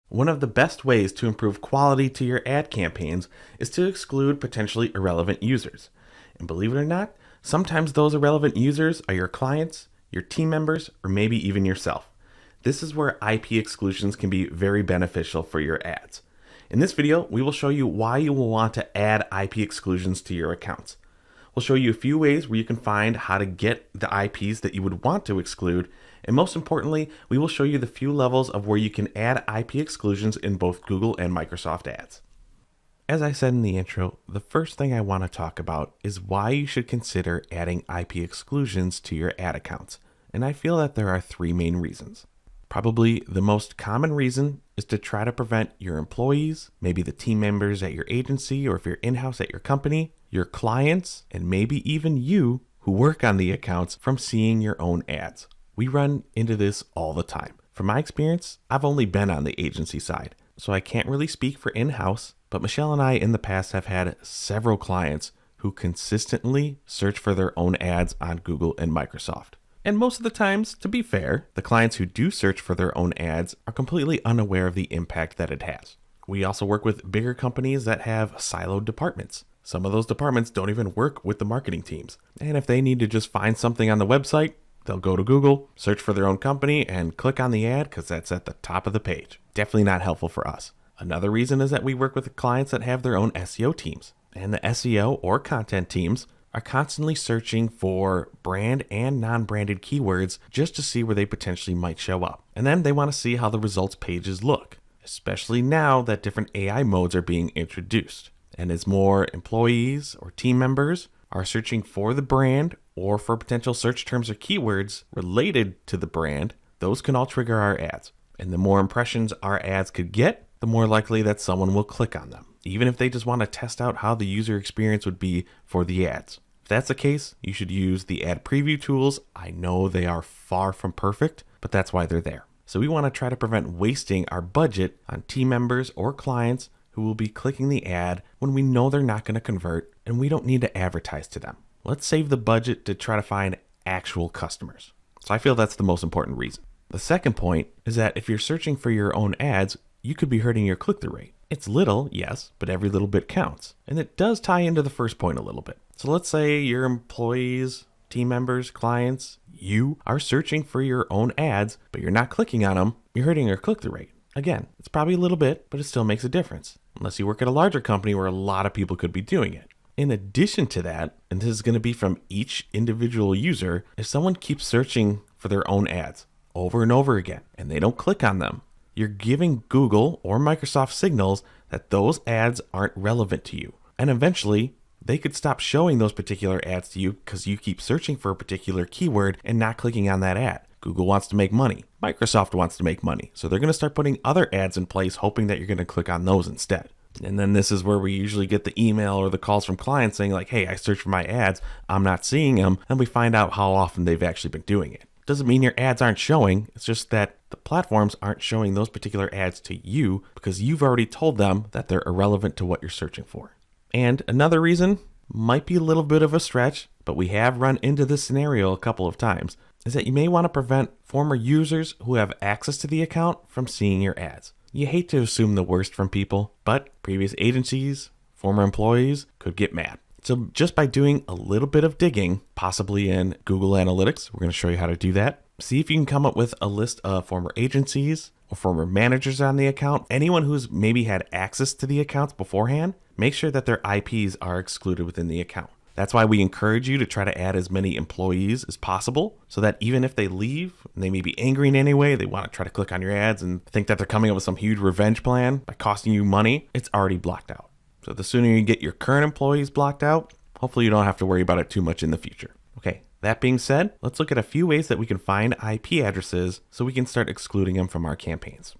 One of the best ways to improve quality to your ad campaigns is to exclude potentially irrelevant users. And believe it or not, sometimes those irrelevant users are your clients, your team members, or maybe even yourself. This is where IP exclusions can be very beneficial for your ads. In this video, we will show you why you will want to add IP exclusions to your accounts. We'll show you a few ways where you can find how to get the IPs that you would want to exclude, and most importantly, we will show you the few levels of where you can add IP exclusions in both Google and Microsoft ads. As I said in the intro, the first thing I want to talk about is why you should consider adding IP exclusions to your ad accounts, and I feel that there are three main reasons. Probably the most common reason is to try to prevent your employees, maybe the team members at your agency, or if you're in-house at your company, your clients, and maybe even you who work on the accounts from seeing your own ads. We run into this all the time. From my experience, I've only been on the agency side, so I can't really speak for in-house, but Michelle and I in the past have had several clients who consistently search for their own ads on Google and Microsoft. And most of the times, to be fair, the clients who do search for their own ads are completely unaware of the impact that it has. We also work with bigger companies that have siloed departments. Some of those departments don't even work with the marketing teams. And if they need to just find something on the website, they'll go to Google, search for their own company, and click on the ad because that's at the top of the page. Definitely not helpful for us. Another reason is that we work with clients that have their own SEO teams. And the SEO or content teams are constantly searching for brand and non-branded keywords just to see where they potentially might show up. And then they want to see how the results pages look, especially now that different AI modes are being introduced. And as more employees or team members are searching for the brand or for potential search terms or keywords related to the brand, those can all trigger our ads. And the more impressions our ads could get, the more likely that someone will click on them, even if they just want to test out how the user experience would be for the ads. If that's the case, you should use the ad preview tools. I know they are far from perfect, but that's why they're there. So we want to try to prevent wasting our budget on team members or clients who will be clicking the ad when we know they're not going to convert and we don't need to advertise to them. Let's save the budget to try to find actual customers. So I feel that's the most important reason. The second point is that if you're searching for your own ads, you could be hurting your click-through rate. It's little, yes, but every little bit counts. And it does tie into the first point a little bit. So let's say your employees, team members, clients, you are searching for your own ads, but you're not clicking on them, you're hurting your click-through rate. Again, it's probably a little bit, but it still makes a difference. Unless you work at a larger company where a lot of people could be doing it. In addition to that, and this is going to be from each individual user, if someone keeps searching for their own ads over and over again, and they don't click on them, you're giving Google or Microsoft signals that those ads aren't relevant to you. And eventually, they could stop showing those particular ads to you because you keep searching for a particular keyword and not clicking on that ad. Google wants to make money. Microsoft wants to make money. So they're going to start putting other ads in place, hoping that you're going to click on those instead. And then this is where we usually get the email or the calls from clients saying like, hey, I searched for my ads, I'm not seeing them. And we find out how often they've actually been doing it. Doesn't mean your ads aren't showing. It's just that the platforms aren't showing those particular ads to you because you've already told them that they're irrelevant to what you're searching for. And another reason might be a little bit of a stretch, but we have run into this scenario a couple of times, is that you may want to prevent former users who have access to the account from seeing your ads. You hate to assume the worst from people, but previous agencies, former employees could get mad. So just by doing a little bit of digging, possibly in Google Analytics, we're going to show you how to do that. See if you can come up with a list of former agencies or former managers on the account. Anyone who's maybe had access to the accounts beforehand, make sure that their IPs are excluded within the account. That's why we encourage you to try to add as many employees as possible so that even if they leave and they may be angry in any way, they want to try to click on your ads and think that they're coming up with some huge revenge plan by costing you money, it's already blocked out. So the sooner you get your current employees blocked out, hopefully you don't have to worry about it too much in the future. Okay, that being said, let's look at a few ways that we can find IP addresses so we can start excluding them from our campaigns.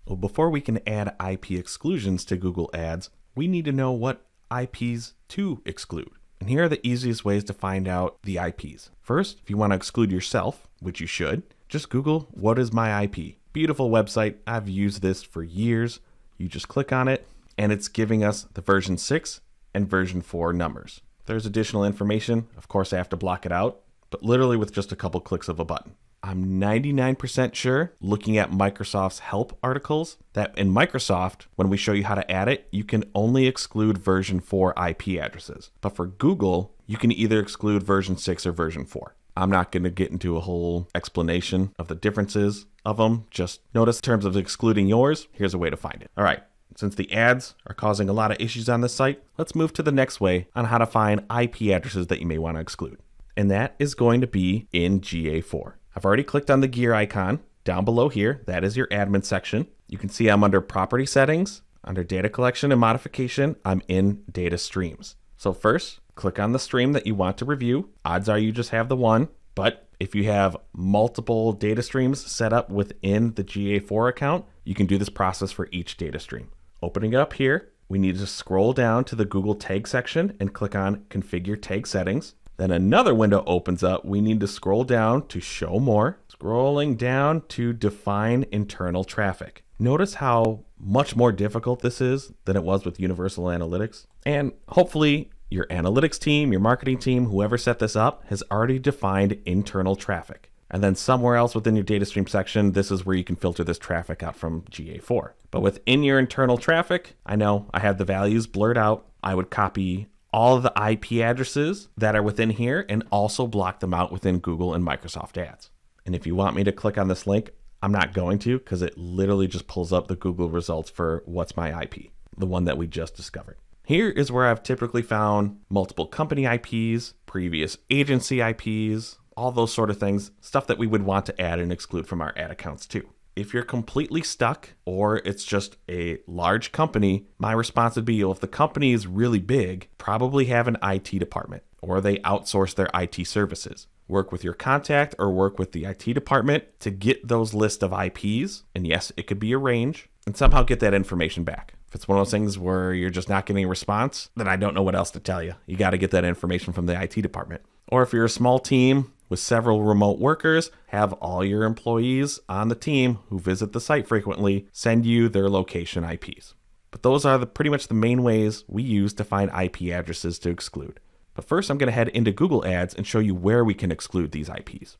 Well, before we can add IP exclusions to Google Ads, we need to know what IPs to exclude. And here are the easiest ways to find out the IPs. First, if you want to exclude yourself, which you should, just Google, what is my IP? Beautiful website. I've used this for years. You just click on it and it's giving us the version 6 and version 4 numbers. If there's additional information, of course I have to block it out, but literally with just a couple clicks of a button. I'm 99% sure, looking at Microsoft's help articles, that in Microsoft, when we show you how to add it, you can only exclude version 4 IP addresses. But for Google, you can either exclude version 6 or version 4. I'm not going to get into a whole explanation of the differences of them. Just notice in terms of excluding yours, here's a way to find it. All right. Since the ads are causing a lot of issues on this site, let's move to the next way on how to find IP addresses that you may want to exclude. And that is going to be in GA4. I've already clicked on the gear icon down below here. That is your admin section. You can see I'm under property settings. Under data collection and modification, I'm in data streams. So first, click on the stream that you want to review. Odds are you just have the one, but if you have multiple data streams set up within the GA4 account, you can do this process for each data stream. Opening it up here, we need to scroll down to the Google tag section and click on configure tag settings. Then another window opens up. We need to scroll down to show more, scrolling down to define internal traffic. Notice how much more difficult this is than it was with Universal Analytics. And hopefully your analytics team, your marketing team, whoever set this up has already defined internal traffic. And then somewhere else within your data stream section, this is where you can filter this traffic out from GA4. But within your internal traffic, I know I have the values blurred out. I would copy all of the IP addresses that are within here and also block them out within Google and Microsoft ads. And if you want me to click on this link, I'm not going to, because it literally just pulls up the Google results for what's my IP, the one that we just discovered. Here is where I've typically found multiple company IPs, previous agency IPs, all those sort of things, stuff that we would want to add and exclude from our ad accounts too. If you're completely stuck or it's just a large company, my response would be, well, if the company is really big, probably have an IT department or they outsource their IT services. Work with your contact or work with the IT department to get those list of IPs. And yes, it could be a range, and somehow get that information back. If it's one of those things where you're just not getting a response, then I don't know what else to tell you. You got to get that information from the IT department. Or if you're a small team with several remote workers, have all your employees on the team who visit the site frequently send you their location IPs. But those are pretty much the main ways we use to find IP addresses to exclude. But first, I'm going to head into Google Ads and show you where we can exclude these IPs.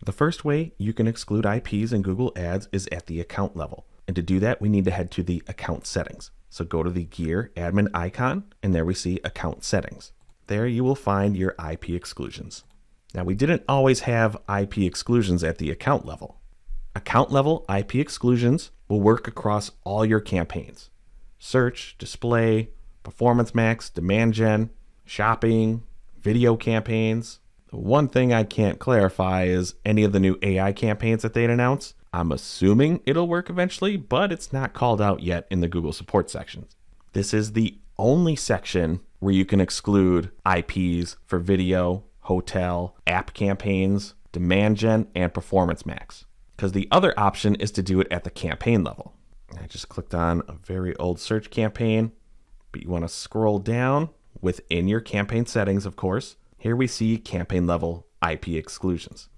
The first way you can exclude IPs in Google Ads is at the account level. And to do that, we need to head to the account settings. So go to the gear admin icon, and there we see account settings. There you will find your IP exclusions. Now, we didn't always have IP exclusions at the account level. Account level IP exclusions will work across all your campaigns: search, display, performance max, demand gen, shopping, video campaigns. The one thing I can't clarify is any of the new AI campaigns that they'd announce. I'm assuming it'll work eventually, but it's not called out yet in the Google support sections. This is the only section where you can exclude IPs for video, hotel, app campaigns, demand gen, and performance max. Because the other option is to do it at the campaign level. I just clicked on a very old search campaign, but you want to scroll down within your campaign settings, of course. Here we see campaign level IP exclusions.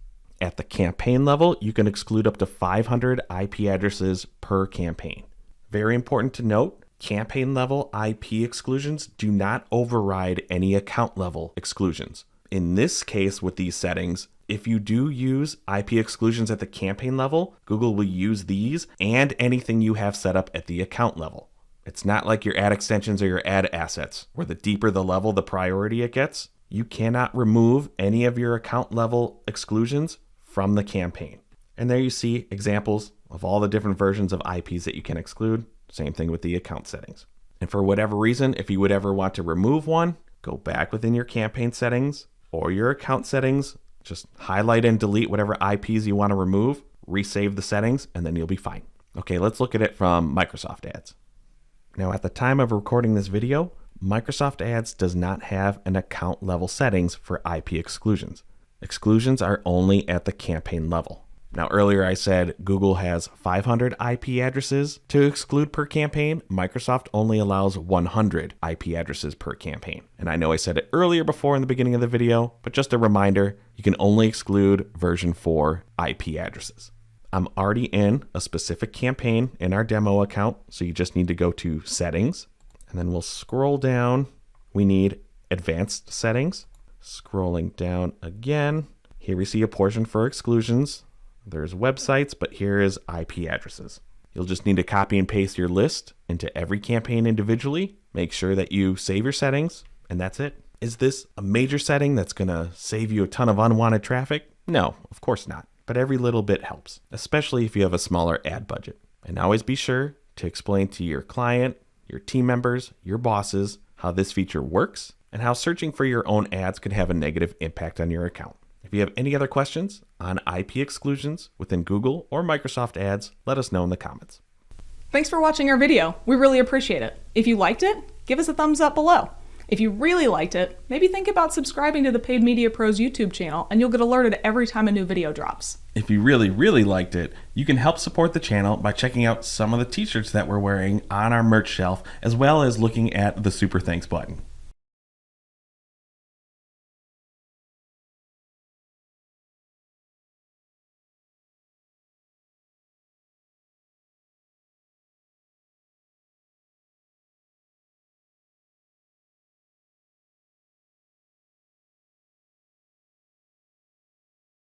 At the campaign level, you can exclude up to 500 IP addresses per campaign. Very important to note, campaign level IP exclusions do not override any account level exclusions. In this case, with these settings, if you do use IP exclusions at the campaign level, Google will use these and anything you have set up at the account level. It's not like your ad extensions or your ad assets, where the deeper the level, the priority it gets. You cannot remove any of your account level exclusions from the campaign. And there you see examples of all the different versions of IPs that you can exclude. Same thing with the account settings. And for whatever reason, if you would ever want to remove one, go back within your campaign settings or your account settings, just highlight and delete whatever IPs you want to remove, resave the settings, and then you'll be fine. Okay, let's look at it from Microsoft Ads. Now, at the time of recording this video, Microsoft Ads does not have an account level settings for IP exclusions. Exclusions are only at the campaign level. Now, earlier I said Google has 500 IP addresses to exclude per campaign. Microsoft only allows 100 IP addresses per campaign. And I know I said it earlier before in the beginning of the video, but just a reminder, you can only exclude version 4 IP addresses. I'm already in a specific campaign in our demo account, so you just need to go to settings, and then we'll scroll down. We need advanced settings. Scrolling down again. Here we see a portion for exclusions. There's websites, but here is IP addresses. You'll just need to copy and paste your list into every campaign individually. Make sure that you save your settings, and that's it. Is this a major setting that's going to save you a ton of unwanted traffic? No, of course not. But every little bit helps, especially if you have a smaller ad budget. And always be sure to explain to your client, your team members, your bosses, how this feature works and how searching for your own ads could have a negative impact on your account. If you have any other questions on IP exclusions within Google or Microsoft ads, let us know in the comments. Thanks for watching our video. We really appreciate it. If you liked it, give us a thumbs up below. If you really liked it, maybe think about subscribing to the Paid Media Pros YouTube channel and you'll get alerted every time a new video drops. If you really liked it, you can help support the channel by checking out some of the t-shirts that we're wearing on our merch shelf, as well as looking at the Super Thanks button.